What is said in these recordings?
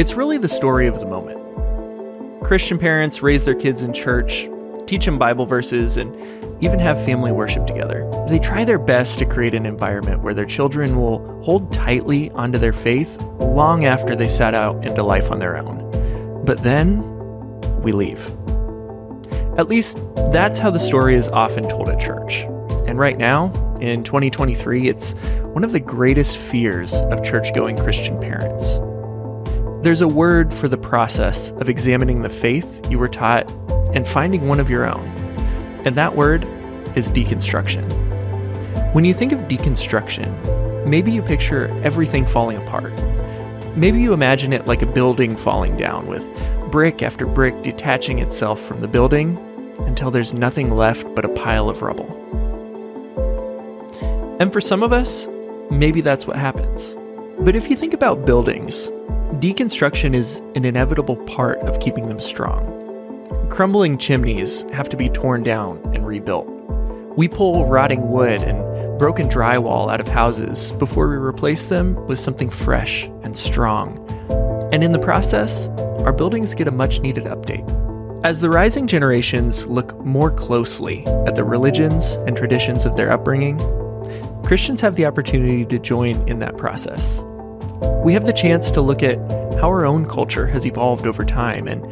It's really the story of the moment. Christian parents raise their kids in church, teach them Bible verses, and even have family worship together. They try their best to create an environment where their children will hold tightly onto their faith long after they set out into life on their own. But then, we leave. At least, that's how the story is often told at church. And right now, in 2023, it's one of the greatest fears of church-going Christian parents. There's a word for the process of examining the faith you were taught and finding one of your own. And that word is deconstruction. When you think of deconstruction, maybe you picture everything falling apart. Maybe you imagine it like a building falling down, with brick after brick detaching itself from the building until there's nothing left but a pile of rubble. And for some of us, maybe that's what happens. But if you think about buildings, deconstruction is an inevitable part of keeping them strong. Crumbling chimneys have to be torn down and rebuilt. We pull rotting wood and broken drywall out of houses before we replace them with something fresh and strong. And in the process, our buildings get a much-needed update. As the rising generations look more closely at the religions and traditions of their upbringing, Christians have the opportunity to join in that process. We have the chance to look at how our own culture has evolved over time and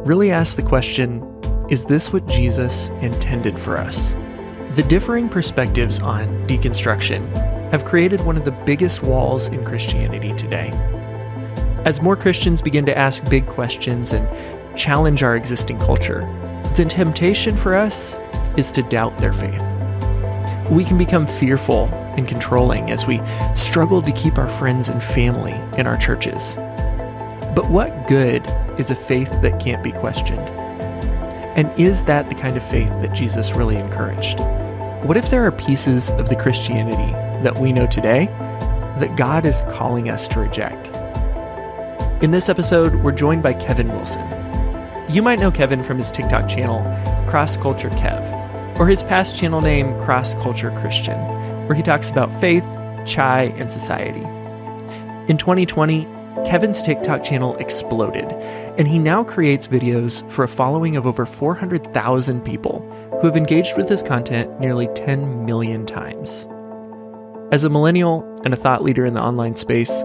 really ask the question, is this what Jesus intended for us? The differing perspectives on deconstruction have created one of the biggest walls in Christianity today. As more Christians begin to ask big questions and challenge our existing culture, the temptation for us is to doubt their faith. We can become fearful and controlling as we struggle to keep our friends and family in our churches. But what good is a faith that can't be questioned? And is that the kind of faith that Jesus really encouraged? What if there are pieces of the Christianity that we know today that God is calling us to reject? In this episode, we're joined by Kevin Wilson. You might know Kevin from his TikTok channel, Cross Culture Kev, or his past channel name, Cross Culture Christian, where he talks about faith, chai, and society. In 2020, Kevin's TikTok channel exploded, and he now creates videos for a following of over 400,000 people who have engaged with his content nearly 10 million times. As a millennial and a thought leader in the online space,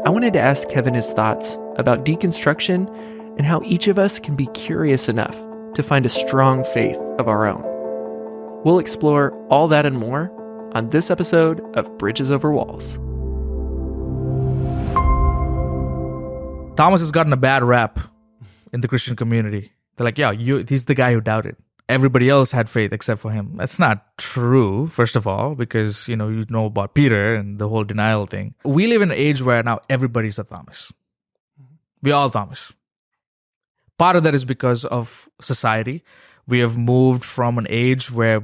I wanted to ask Kevin his thoughts about deconstruction and how each of us can be curious enough to find a strong faith of our own. We'll explore all that and more on this episode of Bridges Over Walls. Thomas has gotten a bad rap in the Christian community. They're like, he's the guy who doubted. Everybody else had faith except for him. That's not true, first of all, because, you know about Peter and the whole denial thing. We live in an age where now everybody's a Thomas. We're all Thomas. Part of that is because of society. We have moved from an age where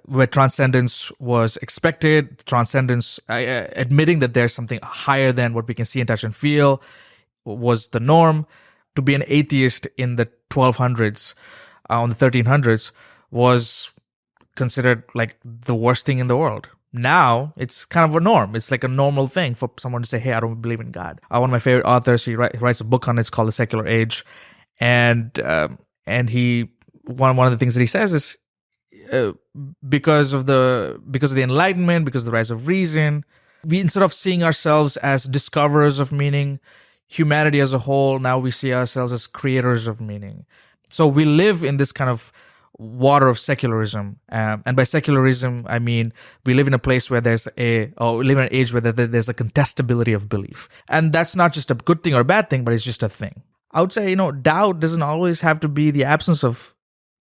where transcendence was expected, admitting that there's something higher than what we can see and touch and feel was the norm. To be an atheist in the 1200s, on the 1300s, was considered like the worst thing in the world. Now, it's kind of a norm. It's like a normal thing for someone to say, hey, I don't believe in God. One of my favorite authors, he writes a book on it. It's called The Secular Age. And one of the things that he says is, because of the Enlightenment, because of the rise of reason, we, instead of seeing ourselves as discoverers of meaning, humanity as a whole, now we see ourselves as creators of meaning. So we live in this kind of water of secularism, and by secularism I mean we live in a place where we live in an age where there's a contestability of belief, and that's not just a good thing or a bad thing, but it's just a thing. I would say, doubt doesn't always have to be the absence of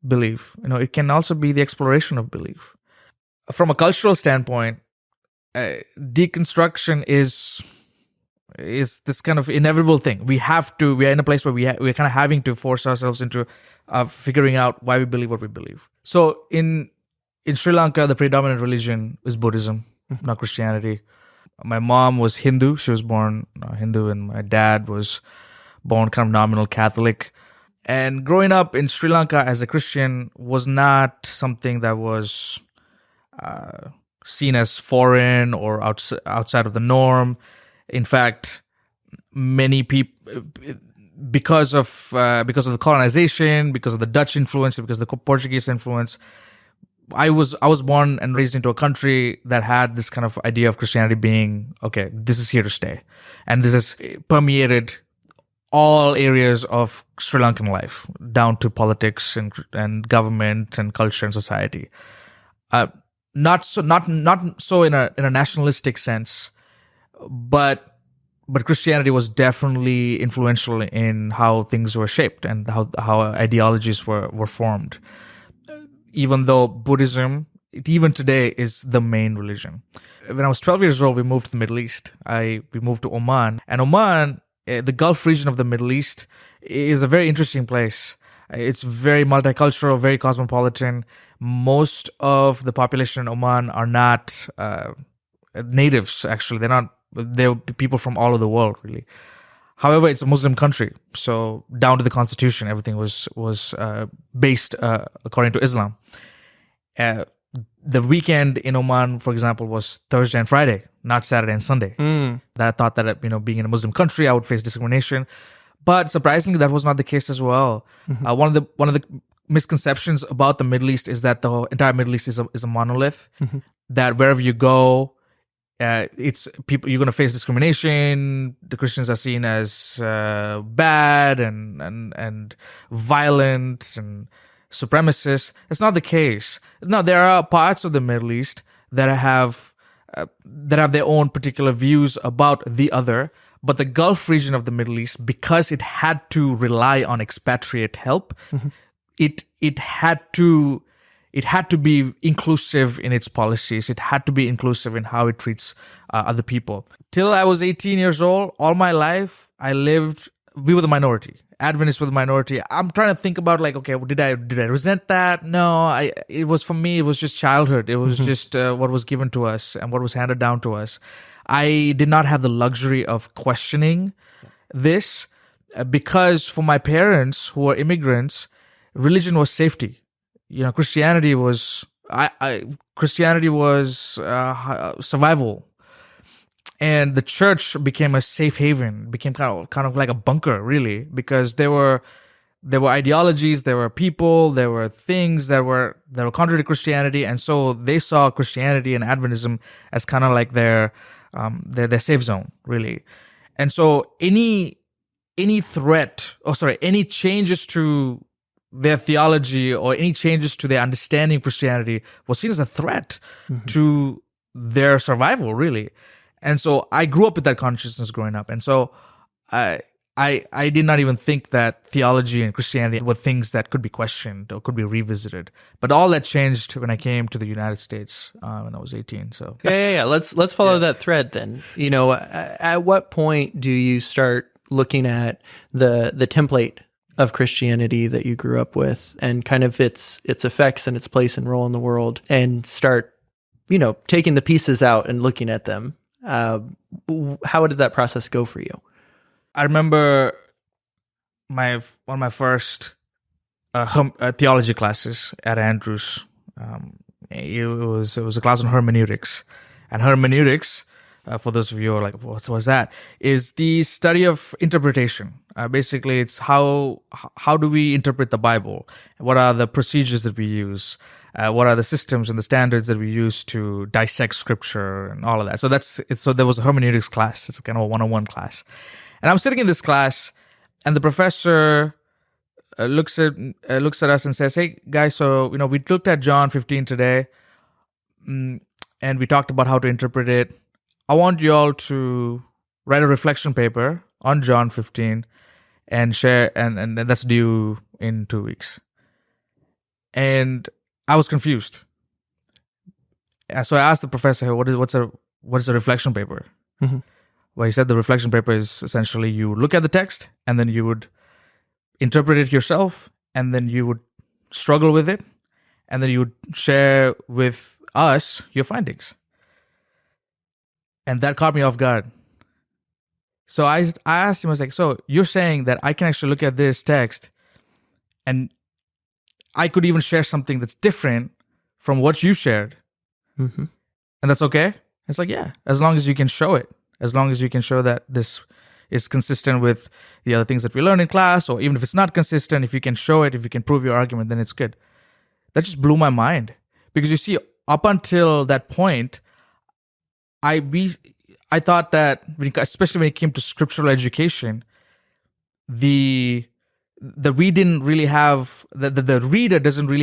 belief. It can also be the exploration of belief. From a cultural standpoint, deconstruction is this kind of inevitable thing. We are in a place where we're kind of having to force ourselves into figuring out why we believe what we believe. So in Sri Lanka, the predominant religion is Buddhism, not Christianity. My mom was Hindu. She was born Hindu, and my dad was born kind of nominal Catholic. And growing up in Sri Lanka as a Christian was not something that was seen as foreign or outside of the norm. In fact, many people, because of the colonization, because of the Dutch influence, because of the Portuguese influence, I was born and raised into a country that had this kind of idea of Christianity being, okay, this is here to stay, and this has permeated all areas of Sri Lankan life, down to politics and government and culture and society. Not so in a nationalistic sense, but Christianity was definitely influential in how things were shaped and how ideologies were formed. Even though Buddhism, even today, is the main religion. When I was 12 years old, we moved to the Middle East. We moved to Oman. And Oman, the Gulf region of the Middle East, is a very interesting place. It's very multicultural, very cosmopolitan. Most of the population in Oman are not natives, actually. They're people from all over the world, really. However, it's a Muslim country, so down to the constitution, everything was based according to Islam. The weekend in Oman, for example, was Thursday and Friday, not Saturday and Sunday. I thought that, being in a Muslim country, I would face discrimination, but surprisingly, that was not the case as well. One of the misconceptions about the Middle East is that the entire Middle East is a monolith. That wherever you go, it's people, you're going to face discrimination. The Christians are seen as bad and violent and supremacist. It's not the case. No, there are parts of the Middle East that have their own particular views about the other. But the Gulf region of the Middle East, because it had to rely on expatriate help, it had to be inclusive in its policies. It had to be inclusive in how it treats other people. Till I was 18 years old, all my life, we were the minority. Adventists were the minority. I'm trying to think about, okay, did I resent that? No, it was, for me, it was just childhood. It was just what was given to us and what was handed down to us. I did not have the luxury of questioning this because for my parents who were immigrants, religion was safety. Christianity was survival, and the church became a safe haven, became kind of like a bunker, really, because there were ideologies, there were people, there were things that were contrary to Christianity, and so they saw Christianity and Adventism as kind of like their safe zone, really. And so any changes to their theology or any changes to their understanding of Christianity was seen as a threat to their survival, really. And so I grew up with that consciousness growing up. And so I did not even think that theology and Christianity were things that could be questioned or could be revisited. But all that changed when I came to the United States when I was 18. So yeah. Let's follow that thread then. At what point do you start looking at the template of Christianity that you grew up with and kind of its effects and its place and role in the world, and start, taking the pieces out and looking at them? How did that process go for you? I remember one of my first theology classes at Andrews. It was a class on hermeneutics, and hermeneutics, for those of you who are like, what's that? Is the study of interpretation. Basically, it's how do we interpret the Bible? What are the procedures that we use? What are the systems and the standards that we use to dissect scripture and all of that? So there was a hermeneutics class. It's kind of a one-on-one class. And I'm sitting in this class, and the professor looks at us and says, "Hey guys, so we looked at John 15 today, and we talked about how to interpret it. I want you all to write a reflection paper on John 15 and share, and that's due in 2 weeks." And I was confused. So I asked the professor, "Hey, what's a reflection paper?" Well, he said the reflection paper is essentially you look at the text and then you would interpret it yourself, and then you would struggle with it, and then you would share with us your findings. And that caught me off guard. So I asked him, I was like, "So you're saying that I can actually look at this text and I could even share something that's different from what you shared, and that's okay?" It's like, yeah, as long as you can show it. As long as you can show that this is consistent with the other things that we learn in class, or even if it's not consistent, if you can show it, if you can prove your argument, then it's good. That just blew my mind. Because you see, up until that point, I thought that, especially when it came to scriptural education, the reader doesn't really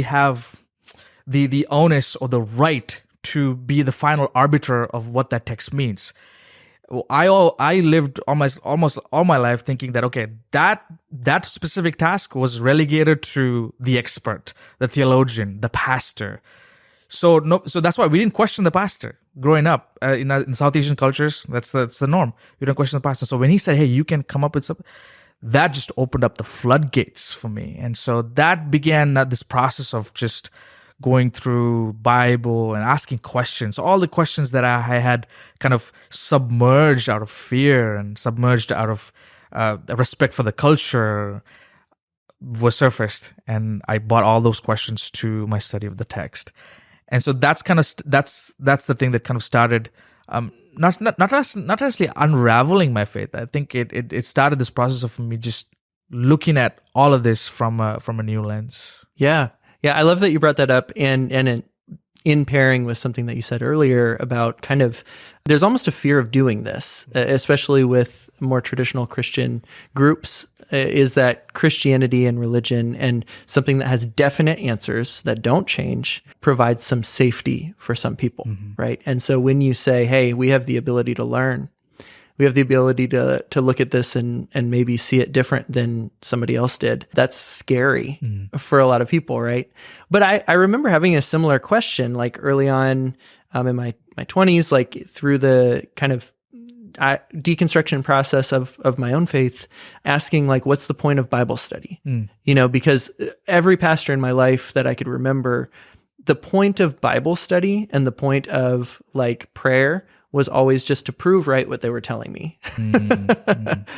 have the onus or the right to be the final arbiter of what that text means. I lived almost all my life thinking that, okay, that specific task was relegated to the expert, the theologian, the pastor. So that's why we didn't question the pastor growing up. In South Asian cultures, that's the norm. You don't question the pastor. So when he said, hey, you can come up with something, that just opened up the floodgates for me. And so that began this process of just going through Bible and asking questions, all the questions that I had kind of submerged out of fear and submerged out of respect for the culture was surfaced. And I brought all those questions to my study of the text. And so that's kind of that's the thing that kind of started not necessarily unraveling my faith. I think it started this process of me just looking at all of this from a new lens. Yeah. I love that you brought that up, and in pairing with something that you said earlier about kind of, there's almost a fear of doing this, especially with more traditional Christian groups, is that Christianity and religion and something that has definite answers that don't change provides some safety for some people, right? And so when you say, hey, we have the ability to learn, we have the ability to look at this and maybe see it different than somebody else did, that's scary for a lot of people, right? But I remember having a similar question, like early on in my 20s, like through the kind of deconstruction process of my own faith, asking like, what's the point of Bible study? Because every pastor in my life that I could remember, the point of Bible study and the point of like prayer was always just to prove right what they were telling me.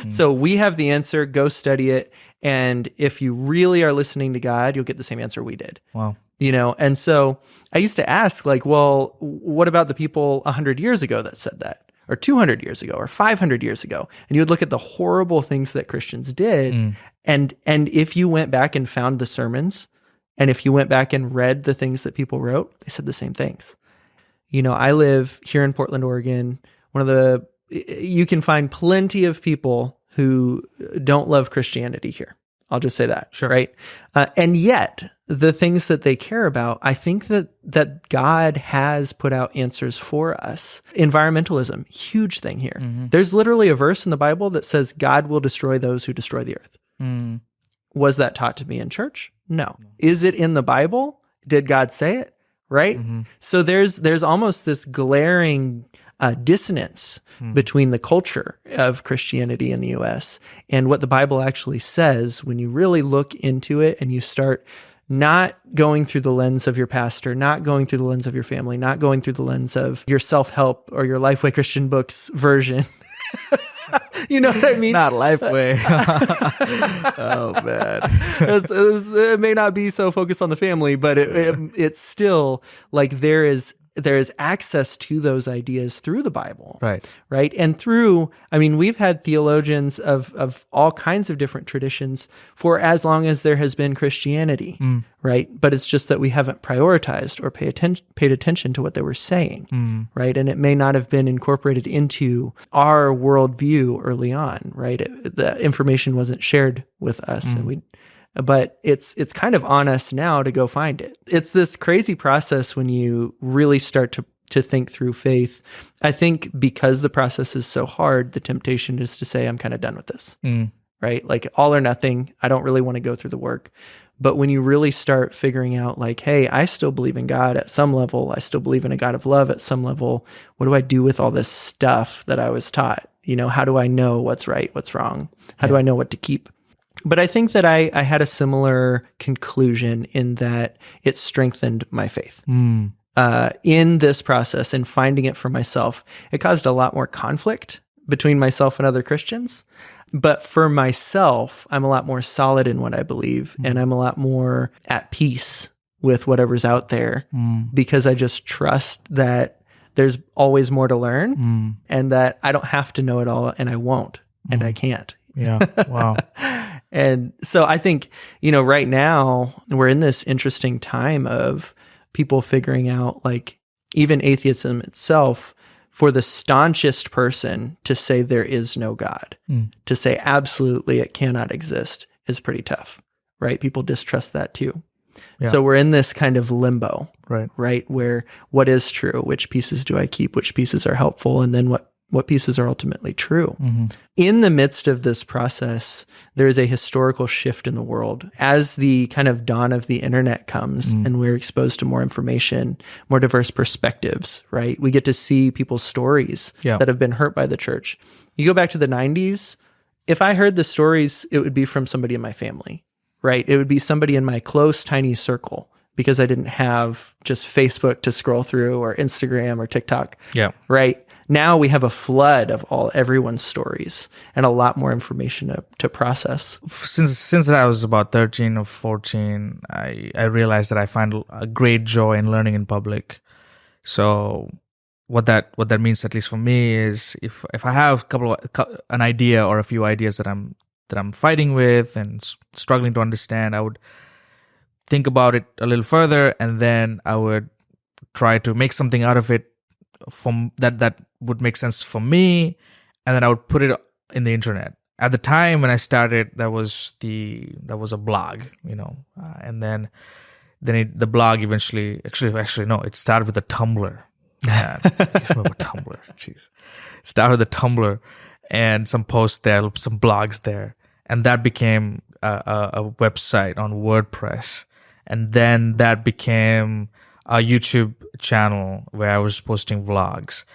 So we have the answer, go study it. And if you really are listening to God, you'll get the same answer we did. Wow. And so I used to ask like, well, what about the people 100 years ago that said that? Or 200 years ago, or 500 years ago? And you would look at the horrible things that Christians did. And if you went back and found the sermons, and if you went back and read the things that people wrote, they said the same things. I live here in Portland, Oregon. You can find plenty of people who don't love Christianity here. I'll just say that, sure. Right? And yet, the things that they care about, I think that God has put out answers for us. Environmentalism, huge thing here. There's literally a verse in the Bible that says God will destroy those who destroy the earth. Was that taught to me in church? No. Is it in the Bible? Did God say it? Right? So there's almost this glaring dissonance between the culture of Christianity in the U.S. and what the Bible actually says when you really look into it and you start not going through the lens of your pastor, not going through the lens of your family, not going through the lens of your self-help or your Lifeway Christian Books version. You know what I mean? Not Lifeway. Oh, man. It may not be so focused on the family, but it's still like there is access to those ideas through the Bible. Right. And through, we've had theologians of all kinds of different traditions for as long as there has been Christianity. Right. But it's just that we haven't prioritized or paid attention to what they were saying. Right. And it may not have been incorporated into our worldview early on. Right. The information wasn't shared with us, but it's kind of on us now to go find it. It's this crazy process when you really start to think through faith. I think because the process is so hard, the temptation is to say, I'm kind of done with this, right? Like all or nothing. I don't really want to go through the work. But when you really start figuring out like, hey, I still believe in God at some level. I still believe in a God of love at some level. What do I do with all this stuff that I was taught? How do I know what's right, what's wrong? How do I know what to keep? But I think that I had a similar conclusion in that it strengthened my faith. In this process and finding it for myself, it caused a lot more conflict between myself and other Christians. But for myself, I'm a lot more solid in what I believe, and I'm a lot more at peace with whatever's out there because I just trust that there's always more to learn and that I don't have to know it all, and I won't. and I can't. Yeah. Wow. And so I think, right now we're in this interesting time of people figuring out, like, even atheism itself, for the staunchest person to say there is no God, to say absolutely it cannot exist, is pretty tough, right? People distrust that too. Yeah. So we're in this kind of limbo, right? Where what is true? Which pieces do I keep? Which pieces are helpful? And then what pieces are ultimately true? In the midst of this process, there is a historical shift in the world. As the kind of dawn of the internet comes and we're exposed to more information, more diverse perspectives, right? We get to see people's stories that have been hurt by the church. You go back to the 90s, if I heard the stories, it would be from somebody in my family, right? It would be somebody in my close, tiny circle, because I didn't have just Facebook to scroll through, or Instagram or TikTok. Yeah. Right. Now we have a flood of everyone's stories and a lot more information to process. Since I was about 13 or 14, I realized that I find a great joy in learning in public. So what that means, at least for me, is if I have an idea or a few ideas that I'm fighting with and struggling to understand, I would think about it a little further, and then I would try to make something out of it from that would make sense for me, and then I would put it in the internet. At the time when I started, that was a blog, and then the blog eventually actually no, it started with a Tumblr. Yeah, I remember Tumblr. Jeez, started with a Tumblr and some posts there, some blogs there, and that became a website on WordPress. And then that became a YouTube channel where I was posting vlogs.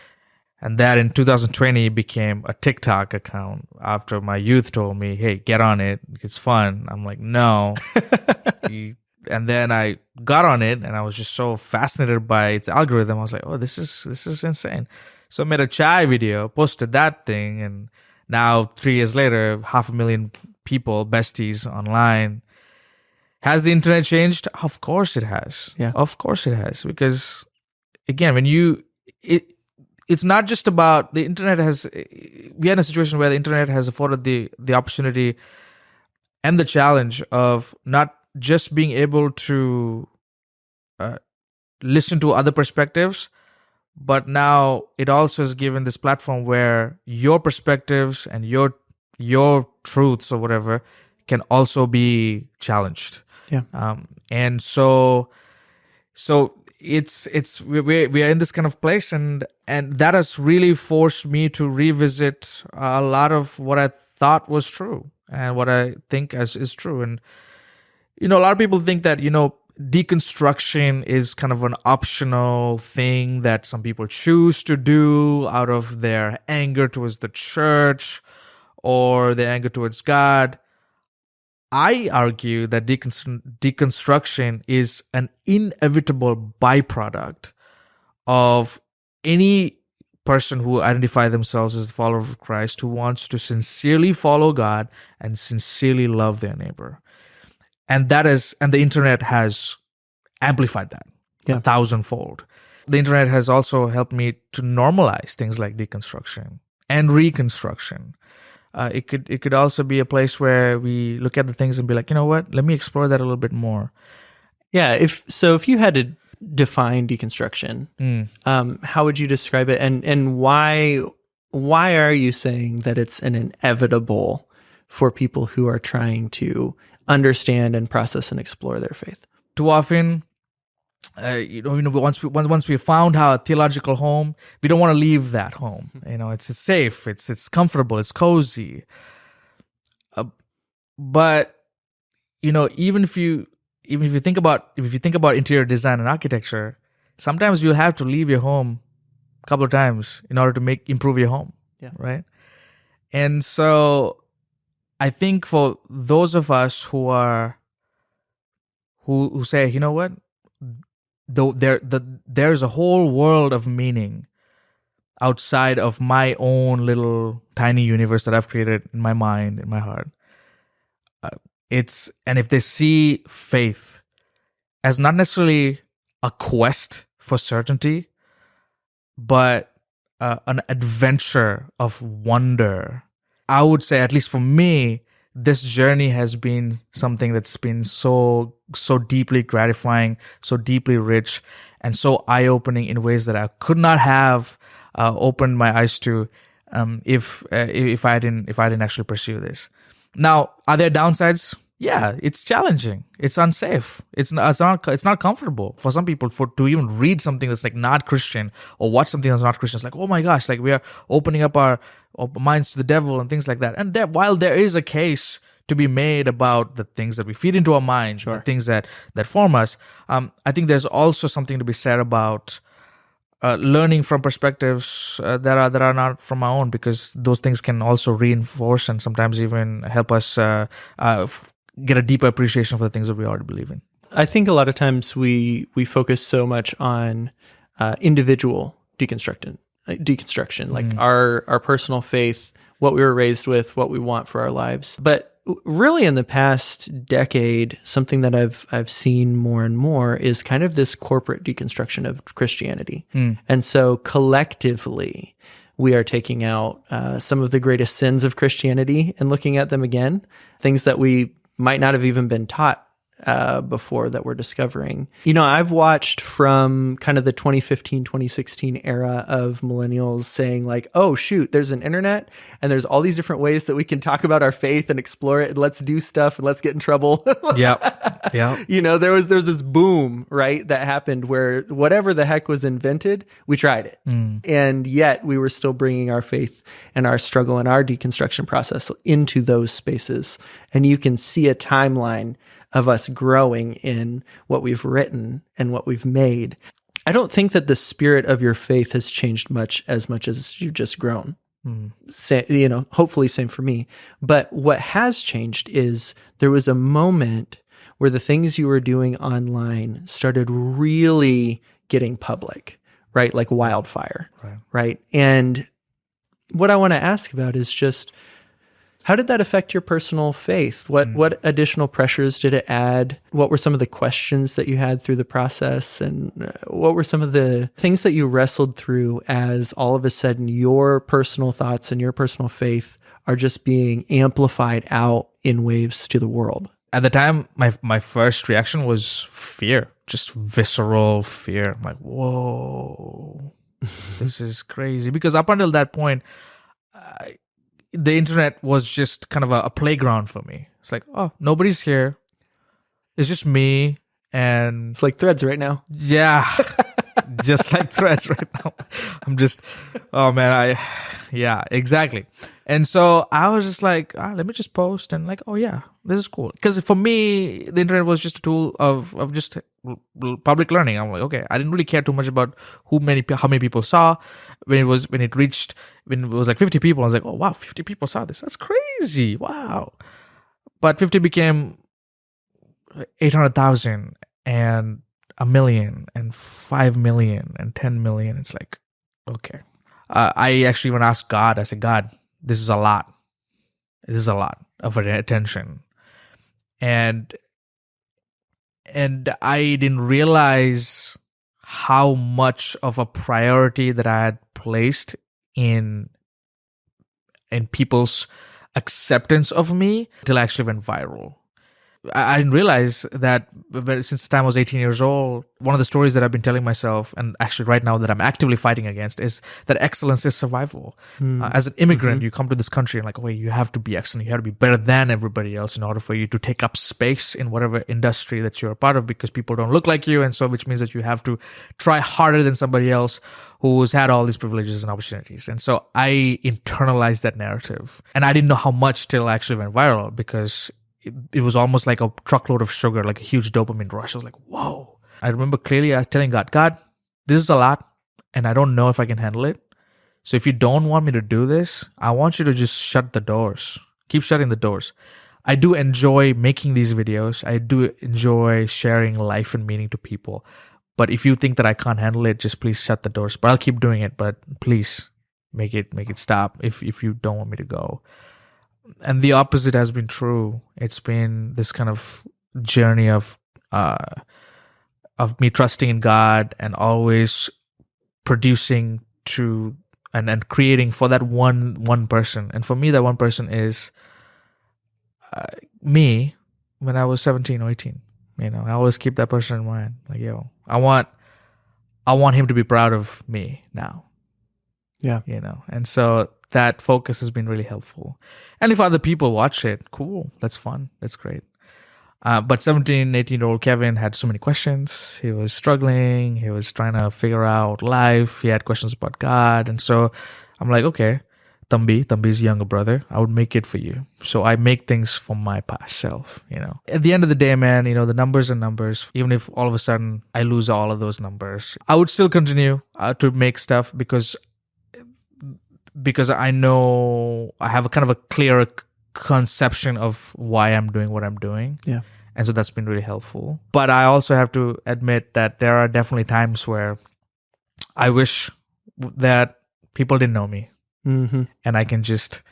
And that in 2020 became a TikTok account after my youth told me, hey, get on it. It's fun. I'm like, no. And then I got on it, and I was just so fascinated by its algorithm. I was like, oh, this is insane. So I made a chai video, posted that thing. And now 3 years later, 500,000 people, besties online. Has the internet changed? Of course it has. Yeah. Of course it has. Because again, it's not just about the internet we are in a situation where the internet has afforded the opportunity and the challenge of not just being able to listen to other perspectives, but now it also has given this platform where your perspectives and your truths or whatever can also be challenged. Yeah. And so we are in this kind of place, and that has really forced me to revisit a lot of what I thought was true and what I think is true. And a lot of people think that deconstruction is kind of an optional thing that some people choose to do out of their anger towards the church or their anger towards God. I argue that deconstruction is an inevitable byproduct of any person who identifies themselves as a follower of Christ, who wants to sincerely follow God and sincerely love their neighbor. And the internet has amplified that 1,000-fold. The internet has also helped me to normalize things like deconstruction and reconstruction. It could also be a place where we look at the things and be like, you know what? Let me explore that a little bit more. Yeah. If you had to define deconstruction, how would you describe it? And why are you saying that it's an inevitable for people who are trying to understand and process and explore their faith? Too often, once we found our theological home, we don't want to leave that home. It's safe, it's comfortable, it's cozy. But even if you think about interior design and architecture, sometimes you'll have to leave your home a couple of times in order to improve your home. Yeah. Right. And so I think for those of us who say, you know what, there's a whole world of meaning outside of my own little tiny universe that I've created in my mind, in my heart. And if they see faith as not necessarily a quest for certainty, but an adventure of wonder I would say, at least for me, this journey has been something that's been so deeply gratifying, so deeply rich, and so eye-opening in ways that I could not have opened my eyes to if I didn't actually pursue this. Now, are there downsides? Yeah, it's challenging. It's unsafe. It's not comfortable for some people to even read something that's like not Christian or watch something that's not Christian. It's like, oh my gosh, like we are opening up our minds to the devil and things like that. And while there is a case to be made about the things that we feed into our minds, the things that form us, I think there's also something to be said about learning from perspectives that are not from our own, because those things can also reinforce and sometimes even help us get a deeper appreciation for the things that we already believe in. I think a lot of times we focus so much on individual deconstruction, like our personal faith, what we were raised with, what we want for our lives. But really, in the past decade, something that I've seen more and more is kind of this corporate deconstruction of Christianity. And so collectively, we are taking out some of the greatest sins of Christianity and looking at them again, things that we might not have even been taught before that we're discovering. You know, I've watched from kind of the 2015, 2016 era of millennials saying like, oh, shoot, there's an internet and there's all these different ways that we can talk about our faith and explore it. And let's do stuff and let's get in trouble. Yeah. You know, there was this boom, right, that happened where whatever the heck was invented, we tried it. And yet we were still bringing our faith and our struggle and our deconstruction process into those spaces. And you can see a timeline of us growing in what we've written and what we've made. I don't think that the spirit of your faith has changed much as you've just grown. You know, hopefully same for me. But what has changed is there was a moment where the things you were doing online started really getting public, right? Like wildfire, right? And what I want to ask about is just, how did that affect your personal faith? What additional pressures did it add? What were some of the questions that you had through the process? And what were some of the things that you wrestled through as all of a sudden your personal thoughts and your personal faith are just being amplified out in waves to the world? At the time, my first reaction was fear, just visceral fear. I'm like, whoa, this is crazy. Because up until that point, the internet was just kind of a playground for me. It's like, oh, nobody's here. It's just me. And it's like Threads right now. Yeah. Just like Threads right now. I'm just, oh man, yeah, exactly. And so I was just like, let me just post and like, oh yeah, this is cool. Because for me, the internet was just a tool of just public learning. I'm like, okay, I didn't really care too much about how many people saw. When it was like 50 people, I was like, oh wow, 50 people saw this. That's crazy. Wow. But 50 became 800,000 and 1 million and 5 million and 10 million. It's like, okay. I actually even asked God, I said, God, this is a lot. This is a lot of attention. And I didn't realize how much of a priority that I had placed in people's acceptance of me until I actually went viral. I didn't realize that since the time I was 18 years old, one of the stories that I've been telling myself, and actually right now that I'm actively fighting against, is that excellence is survival. As an immigrant, you come to this country and like, wait, you have to be excellent. You have to be better than everybody else in order for you to take up space in whatever industry that you're a part of, because people don't look like you. And so, which means that you have to try harder than somebody else who's had all these privileges and opportunities. And so I internalized that narrative. And I didn't know how much till I actually went viral, because it was almost like a truckload of sugar, like a huge dopamine rush. I was like, whoa. I remember clearly I was telling God, this is a lot and I don't know if I can handle it. So if you don't want me to do this, I want you to just shut the doors. Keep shutting the doors. I do enjoy making these videos. I do enjoy sharing life and meaning to people. But if you think that I can't handle it, just please shut the doors. But I'll keep doing it. But please make it stop if you don't want me to go. And the opposite has been true. It's been this kind of journey of me trusting in God and always producing to and creating for that one person. And for me, that one person is me when I was 17 or 18. I always keep that person in mind. Like, I want him to be proud of me now. Yeah. And so that focus has been really helpful. And if other people watch it, cool. That's fun. That's great. But 17, 18-year-old Kevin had so many questions. He was struggling. He was trying to figure out life. He had questions about God. And so I'm like, okay, Tambi's younger brother, I would make it for you. So I make things for my past self, At the end of the day, man, the numbers are numbers. Even if all of a sudden I lose all of those numbers, I would still continue to make stuff because I know I have a kind of a clearer conception of why I'm doing what I'm doing. Yeah. And so that's been really helpful. But I also have to admit that there are definitely times where I wish that people didn't know me. Mm-hmm. And I can just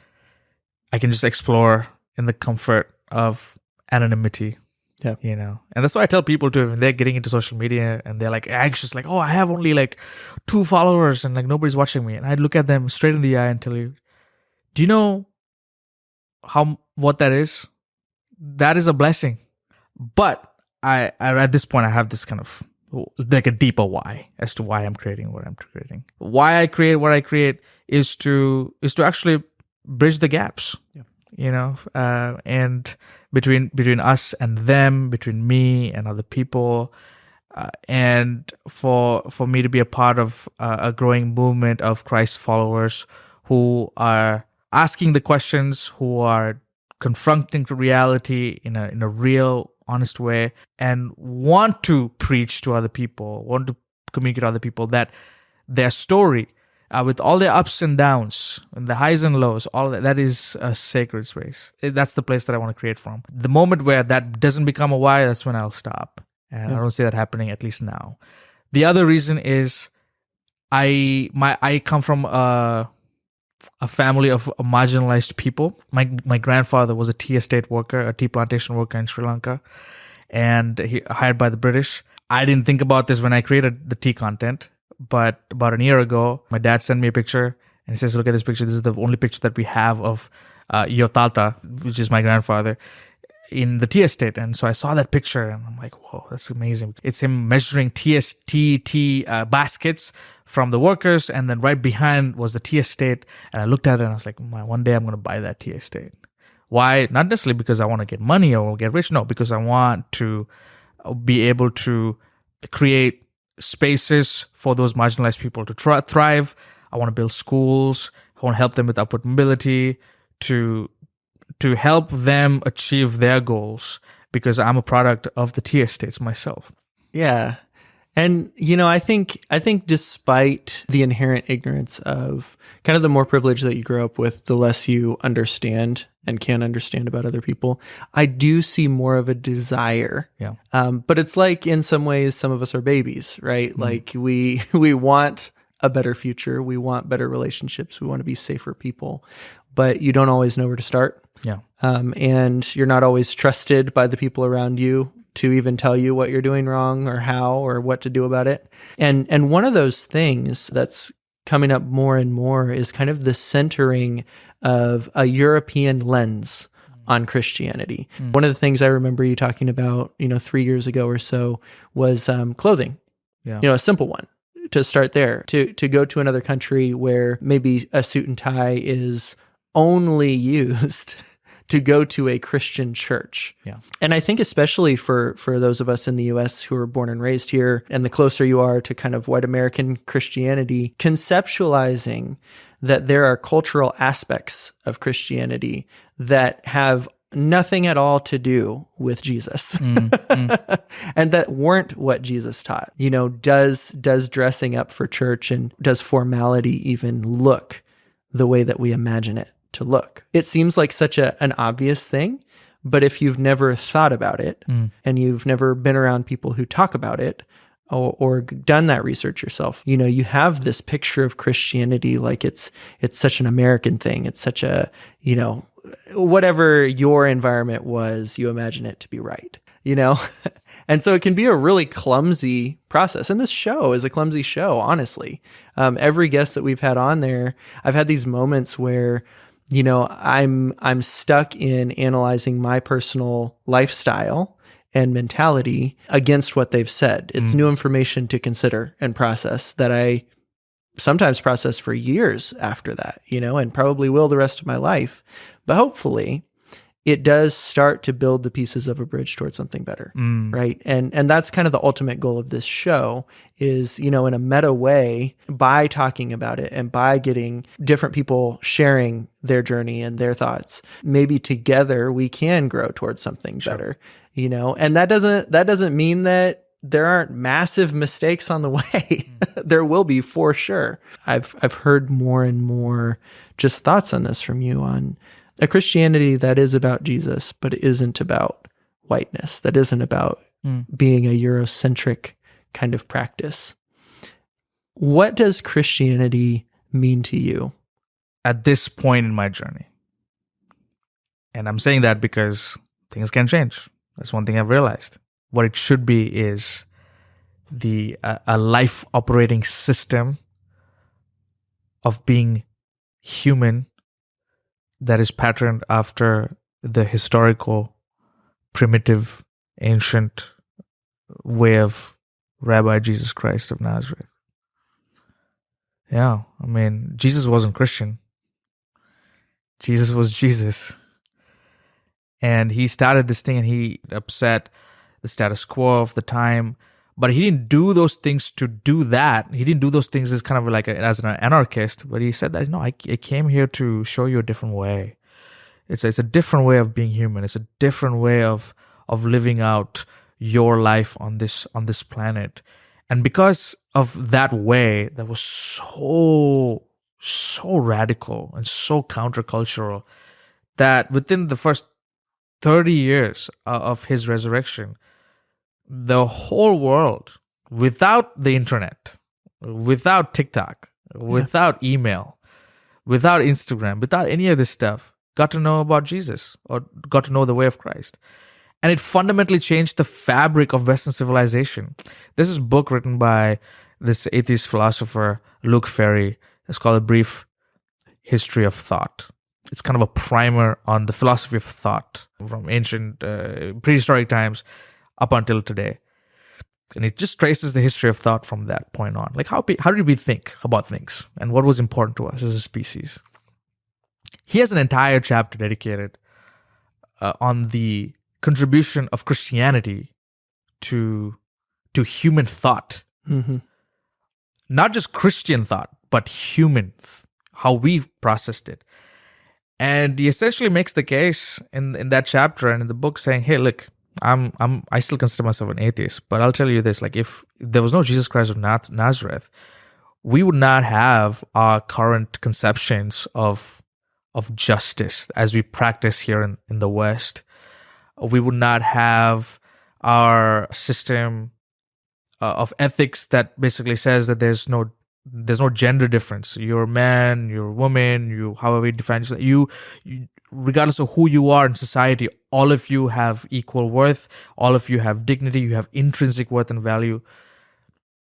explore in the comfort of anonymity. Yeah. And that's why I tell people too, when they're getting into social media and they're like anxious, like, oh, I have only like 2 followers and like nobody's watching me. And I look at them straight in the eye and tell you, do you know what that is? That is a blessing. But I at this point I have this kind of like a deeper why as to why I'm creating what I'm creating. Why I create what I create is to actually bridge the gaps. Yeah. And between us and them, between me and other people, and for me to be a part of a growing movement of Christ followers who are asking the questions, who are confronting reality in a real, honest way, and want to preach to other people, want to communicate to other people that their story, with all their ups and downs, and the highs and lows, all that is a sacred space. That's the place that I want to create from. The moment where that doesn't become a why, that's when I'll stop. And I don't see that happening, at least now. The other reason is I come from a family of marginalized people. My grandfather was a tea estate worker, a tea plantation worker in Sri Lanka, and he hired by the British. I didn't think about this when I created the tea content, but about a year ago, my dad sent me a picture and he says, look at this picture. This is the only picture that we have of your tata, which is my grandfather, in the tea estate. And so I saw that picture and I'm like, whoa, that's amazing. It's him measuring tea baskets from the workers, and then right behind was the tea estate. And I looked at it and I was like, one day I'm going to buy that tea estate. Why? Not necessarily because I want to get money or get rich. No, because I want to be able to create spaces for those marginalized people to thrive. I want to build schools. I want to help them with upward mobility, to help them achieve their goals, because I'm a product of the tea estates myself. Yeah. And, I think despite the inherent ignorance of kind of the more privilege that you grow up with, the less you understand and can understand about other people, I do see more of a desire. Yeah. But it's like, in some ways, some of us are babies, right? Mm-hmm. Like we want a better future. We want better relationships. We want to be safer people, but you don't always know where to start. Yeah. And you're not always trusted by the people around you to even tell you what you're doing wrong or how or what to do about it. And one of those things that's coming up more and more is kind of the centering of a European lens on Christianity. One of the things I remember you talking about, 3 years ago or so was clothing. Yeah. A simple one to start there, to go to another country where maybe a suit and tie is only used to go to a Christian church. Yeah. And I think especially for those of us in the US who are born and raised here, and the closer you are to kind of white American Christianity, conceptualizing that there are cultural aspects of Christianity that have nothing at all to do with Jesus, and that weren't what Jesus taught. Does dressing up for church and does formality even look the way that we imagine it to look? It seems like such an obvious thing, but if you've never thought about it and you've never been around people who talk about it or done that research yourself, you have this picture of Christianity like it's such an American thing. It's such a, whatever your environment was, you imagine it to be right, And so it can be a really clumsy process. And this show is a clumsy show, honestly. Every guest that we've had on there, I've had these moments where, I'm stuck in analyzing my personal lifestyle and mentality against what they've said. It's new information to consider and process that I sometimes process for years after that, and probably will the rest of my life. But hopefully it does start to build the pieces of a bridge towards something better, right? And that's kind of the ultimate goal of this show is, in a meta way, by talking about it and by getting different people sharing their journey and their thoughts, maybe together we can grow towards something better, And that doesn't mean that there aren't massive mistakes on the way. There will be, for sure. I've heard more and more just thoughts on this from you on a Christianity that is about Jesus, but it isn't about whiteness. That isn't about being a Eurocentric kind of practice. What does Christianity mean to you? At this point in my journey. And I'm saying that because things can change. That's one thing I've realized. What it should be is a life operating system of being human that is patterned after the historical, primitive, ancient way of Rabbi Jesus Christ of Nazareth. Yeah, I mean, Jesus wasn't Christian. Jesus was Jesus. And he started this thing and he upset the status quo of the time. But he didn't do those things to do that. He didn't do those things as kind of like as an anarchist. But he said that, I came here to show you a different way. It's a different way of being human. It's a different way of living out your life on this planet. And because of that way that was so radical and so countercultural, that within the first 30 years of his resurrection, the whole world, without the internet, without TikTok, without email, without Instagram, without any of this stuff, got to know about Jesus or got to know the way of Christ. And it fundamentally changed the fabric of Western civilization. There's this book written by this atheist philosopher, Luke Ferry. It's called A Brief History of Thought. It's kind of a primer on the philosophy of thought from ancient, prehistoric times up until today. And it just traces the history of thought from that point on. Like how did we think about things and what was important to us as a species? He has an entire chapter dedicated on the contribution of Christianity to human thought. Mm-hmm. Not just Christian thought, but human, how we processed it. And he essentially makes the case in that chapter and in the book saying, hey, look, I still consider myself an atheist, but I'll tell you this, like if there was no Jesus Christ of Nazareth, we would not have our current conceptions of justice as we practice here in the West. We would not have our system of ethics that basically says that there's no gender difference. You're a man, you're a woman, you however you define yourself, you regardless of who you are in society, all of you have equal worth, all of you have dignity, you have intrinsic worth and value.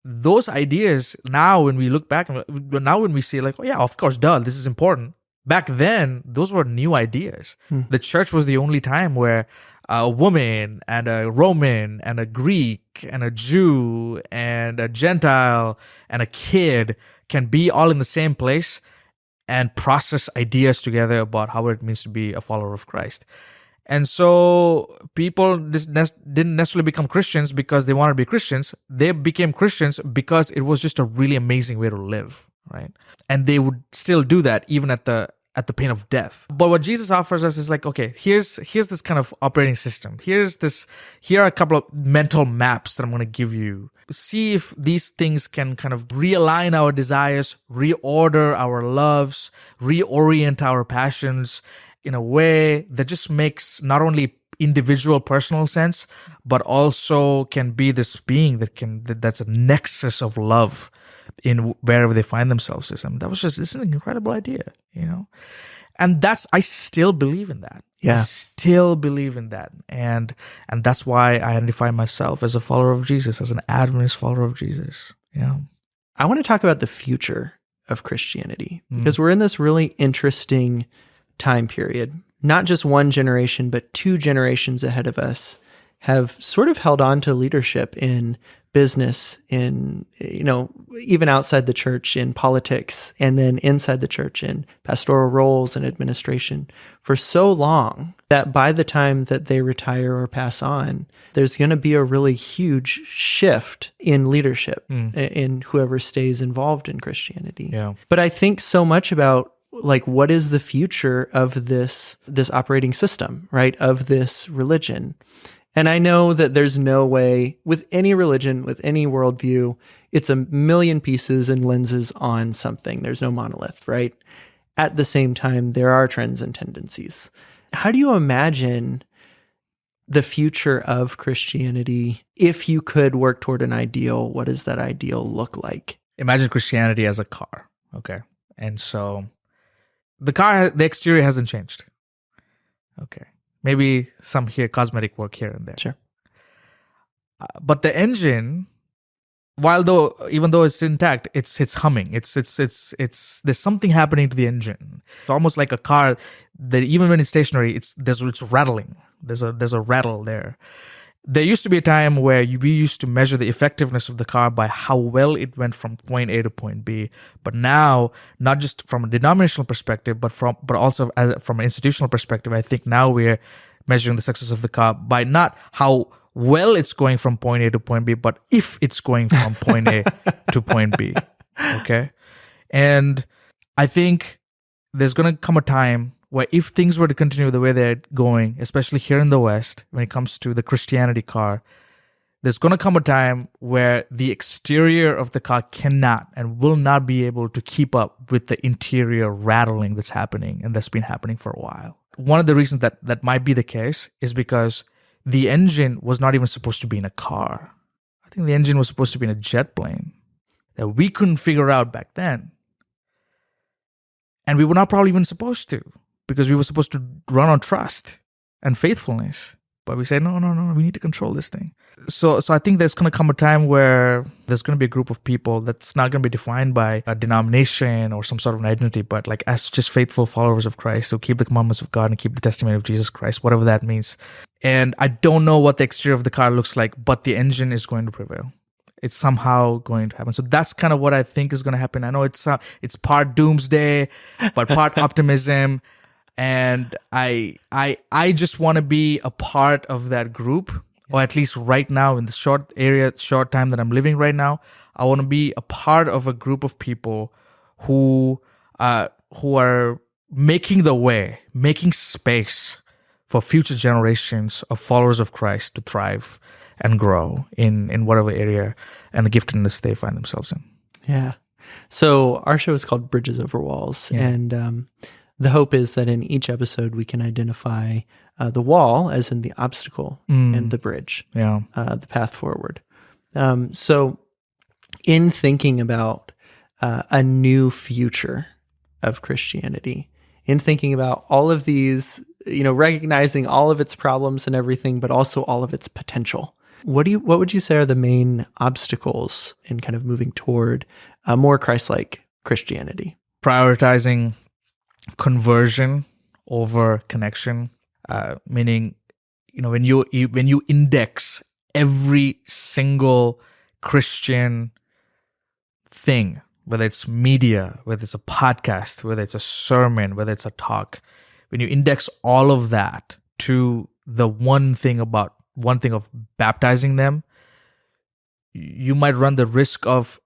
Those ideas now when we look back, now when we see like, oh yeah, of course, duh, this is important. Back then, those were new ideas. The church was the only time where a woman and a Roman and a Greek and a Jew and a Gentile and a kid can be all in the same place and process ideas together about how it means to be a follower of Christ. And so people didn't necessarily become Christians because they wanted to be Christians. They became Christians because it was just a really amazing way to live, right? And they would still do that even at the pain of death. But what Jesus offers us is like, okay, here's this kind of operating system. Here are a couple of mental maps that I'm going to give you. See if these things can kind of realign our desires, reorder our loves, reorient our passions in a way that just makes not only individual personal sense, but also can be this being that's a nexus of love in wherever they find themselves. That was just, it's an incredible idea, you know? And I still believe in that. Yeah. I still believe in that. And that's why I identify myself as a follower of Jesus, as an Adventist follower of Jesus. Yeah. I want to talk about the future of Christianity because we're in this really interesting time period. Not just one generation, but 2 generations ahead of us have sort of held on to leadership in business, in, even outside the church, in politics, and then inside the church in pastoral roles and administration for so long that by the time that they retire or pass on, there's going to be a really huge shift in leadership in whoever stays involved in Christianity. Yeah. But I think so much about what is the future of this operating system, right? Of this religion. And I know that there's no way with any religion, with any worldview, it's a million pieces and lenses on something. There's no monolith, right? At the same time, there are trends and tendencies. How do you imagine the future of Christianity if you could work toward an ideal? What does that ideal look like? Imagine Christianity as a car, okay? And so the exterior hasn't changed. Okay. Maybe some cosmetic work here and there. Sure. But the engine, even though it's intact, it's humming. It's there's something happening to the engine. It's almost like a car that even when it's stationary, it's rattling. There's a rattle there. There used to be a time where we used to measure the effectiveness of the car by how well it went from point A to point B. But now, not just from a denominational perspective, but also from an institutional perspective, I think now we're measuring the success of the car by not how well it's going from point A to point B, but if it's going from point A to point B. Okay? And I think there's going to come a time where if things were to continue the way they're going, especially here in the West, when it comes to the Christianity car, there's going to come a time where the exterior of the car cannot and will not be able to keep up with the interior rattling that's happening and that's been happening for a while. One of the reasons that might be the case is because the engine was not even supposed to be in a car. I think the engine was supposed to be in a jet plane that we couldn't figure out back then. And we were not probably even supposed to, because we were supposed to run on trust and faithfulness. But we say, no, we need to control this thing. So I think there's going to come a time where there's going to be a group of people that's not going to be defined by a denomination or some sort of an identity, but like as just faithful followers of Christ who keep the commandments of God and keep the testimony of Jesus Christ, whatever that means. And I don't know what the exterior of the car looks like, but the engine is going to prevail. It's somehow going to happen. So that's kind of what I think is going to happen. I know it's part doomsday, but part optimism. And I just want to be a part of that group, or at least right now in the short time that I'm living right now, I want to be a part of a group of people who are making the way, making space for future generations of followers of Christ to thrive and grow in whatever area and the giftedness they find themselves in. Yeah. So our show is called Bridges Over Walls, and the hope is that in each episode we can identify the wall, as in the obstacle, and the bridge, the path forward. So in thinking about a new future of Christianity, in thinking about all of these, recognizing all of its problems and everything, but also all of its potential, what would you say are the main obstacles in kind of moving toward a more Christ-like Christianity? Prioritizing conversion over connection, meaning, when you index every single Christian thing, whether it's media, whether it's a podcast, whether it's a sermon, whether it's a talk, when you index all of that to the one thing of baptizing them, you might run the risk of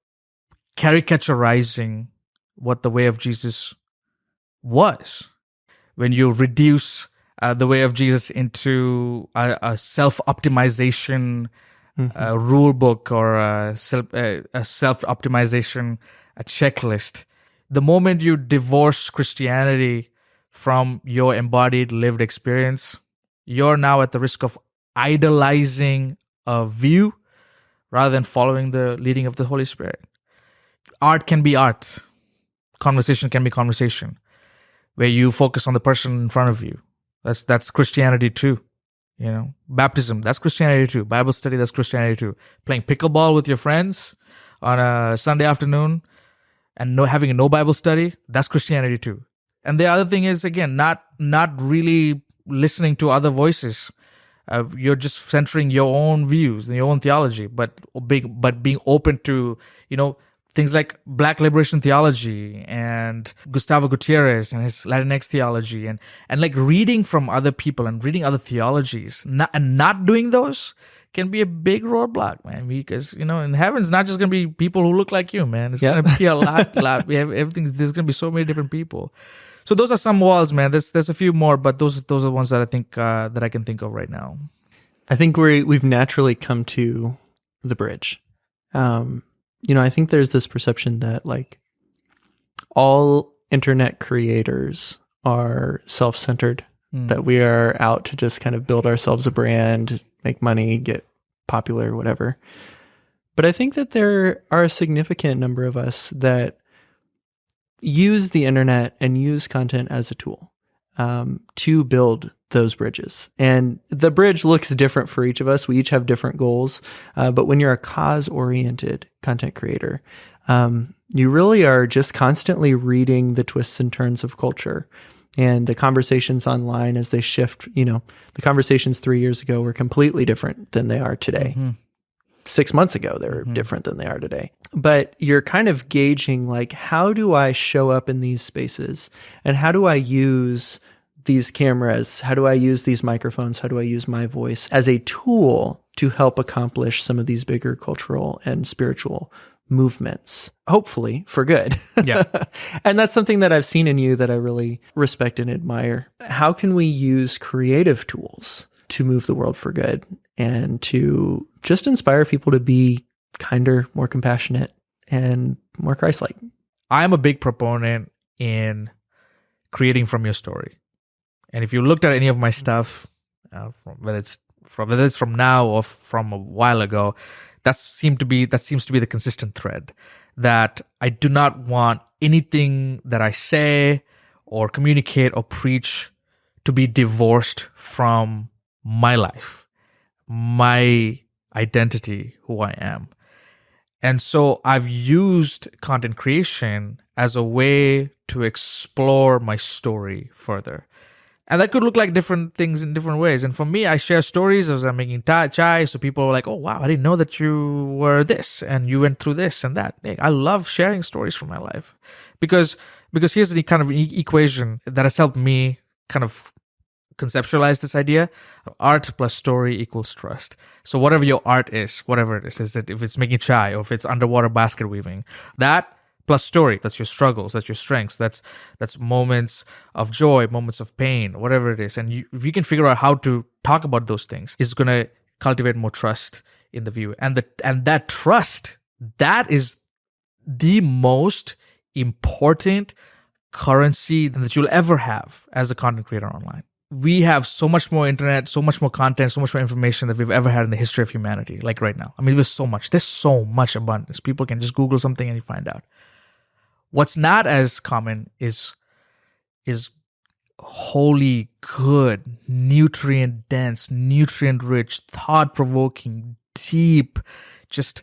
caricaturizing what the way of Jesus was. When you reduce the way of Jesus into a self-optimization rule book or a self-optimization checklist, the moment you divorce Christianity from your embodied lived experience, you're now at the risk of idolizing a view rather than following the leading of the Holy Spirit. Art can be art. Conversation can be conversation. where you focus on the person in front of you. That's Christianity too. Baptism, that's Christianity too. Bible study, that's Christianity too. Playing pickleball with your friends on a Sunday afternoon and having no Bible study, that's Christianity too. And the other thing is, again, not really listening to other voices. You're just centering your own views and your own theology, but being open to, things like Black liberation theology and Gustavo Gutierrez and his Latinx theology, and like reading from other people and reading other theologies, not doing those can be a big roadblock, man. Because in heaven's not just gonna be people who look like you, man. It's gonna be a lot. We have everything. There's gonna be so many different people. So those are some walls, man. There's a few more, but those are the ones that I think that I can think of right now. I think we've naturally come to the bridge. I think there's this perception that like all internet creators are self-centered, that we are out to just kind of build ourselves a brand, make money, get popular, whatever. But I think that there are a significant number of us that use the internet and use content as a tool to build those bridges. And the bridge looks different for each of us. We each have different goals. But when you're a cause-oriented content creator, you really are just constantly reading the twists and turns of culture and the conversations online as they shift. The conversations 3 years ago were completely different than they are today. 6 months ago, they were different than they are today. But you're kind of gauging, like, how do I show up in these spaces? And how do I use these cameras? How do I use these microphones? How do I use my voice as a tool to help accomplish some of these bigger cultural and spiritual movements, hopefully for good? Yeah. And that's something that I've seen in you that I really respect and admire. How can we use creative tools to move the world for good and to just inspire people to be kinder, more compassionate, and more Christ-like? I'm a big proponent in creating from your story. And if you looked at any of my stuff, whether it's from now or from a while ago, that seems to be the consistent thread. That I do not want anything that I say or communicate or preach to be divorced from my life, my identity, who I am. And so I've used content creation as a way to explore my story further. And that could look like different things in different ways. And for me, I share stories as I'm making chai. So people are like, oh, wow, I didn't know that you were this and you went through this and that. I love sharing stories from my life because here's the kind of equation that has helped me kind of conceptualize this idea. Art plus story equals trust. So whatever your art is, whatever it is it if it's making chai or if it's underwater basket weaving, that plus story, that's your struggles, that's your strengths, that's moments of joy, moments of pain, whatever it is. And if you can figure out how to talk about those things, it's going to cultivate more trust in the viewer. And that trust, that is the most important currency that you'll ever have as a content creator online. We have so much more internet, so much more content, so much more information that we've ever had in the history of humanity, like right now. I mean, there's so much abundance. People can just Google something and you find out. What's not as common is wholly good, nutrient-dense, nutrient-rich, thought-provoking, deep, just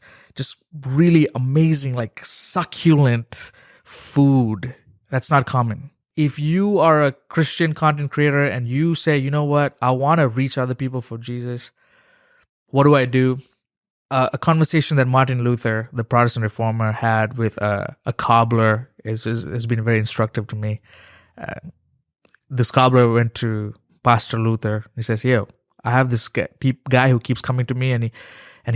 really amazing, like succulent food. That's not common. If you are a Christian content creator and you say, you know what, I want to reach other people for Jesus, what do I do? A conversation that Martin Luther, the Protestant reformer, had with a cobbler has been very instructive to me. This cobbler went to Pastor Luther. He says, yo, I have this guy who keeps coming to me and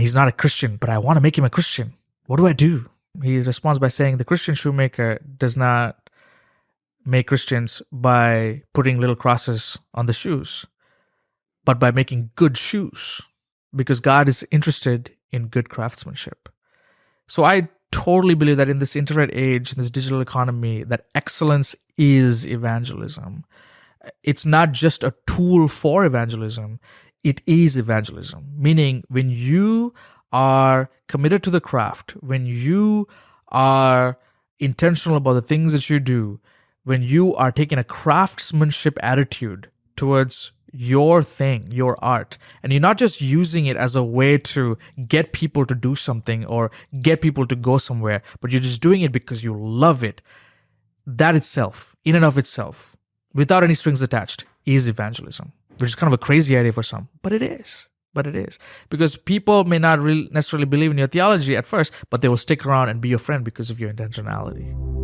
he's not a Christian, but I want to make him a Christian. What do I do? He responds by saying, the Christian shoemaker does not make Christians by putting little crosses on the shoes, but by making good shoes, because God is interested in good craftsmanship. So I totally believe that in this internet age, in this digital economy, that excellence is evangelism. It's not just a tool for evangelism, it is evangelism. Meaning, when you are committed to the craft, when you are intentional about the things that you do, when you are taking a craftsmanship attitude towards your thing, your art, and you're not just using it as a way to get people to do something or get people to go somewhere, but you're just doing it because you love it, that itself, in and of itself, without any strings attached, is evangelism, which is kind of a crazy idea for some, but it is. But it is. Because people may not necessarily believe in your theology at first, but they will stick around and be your friend because of your intentionality.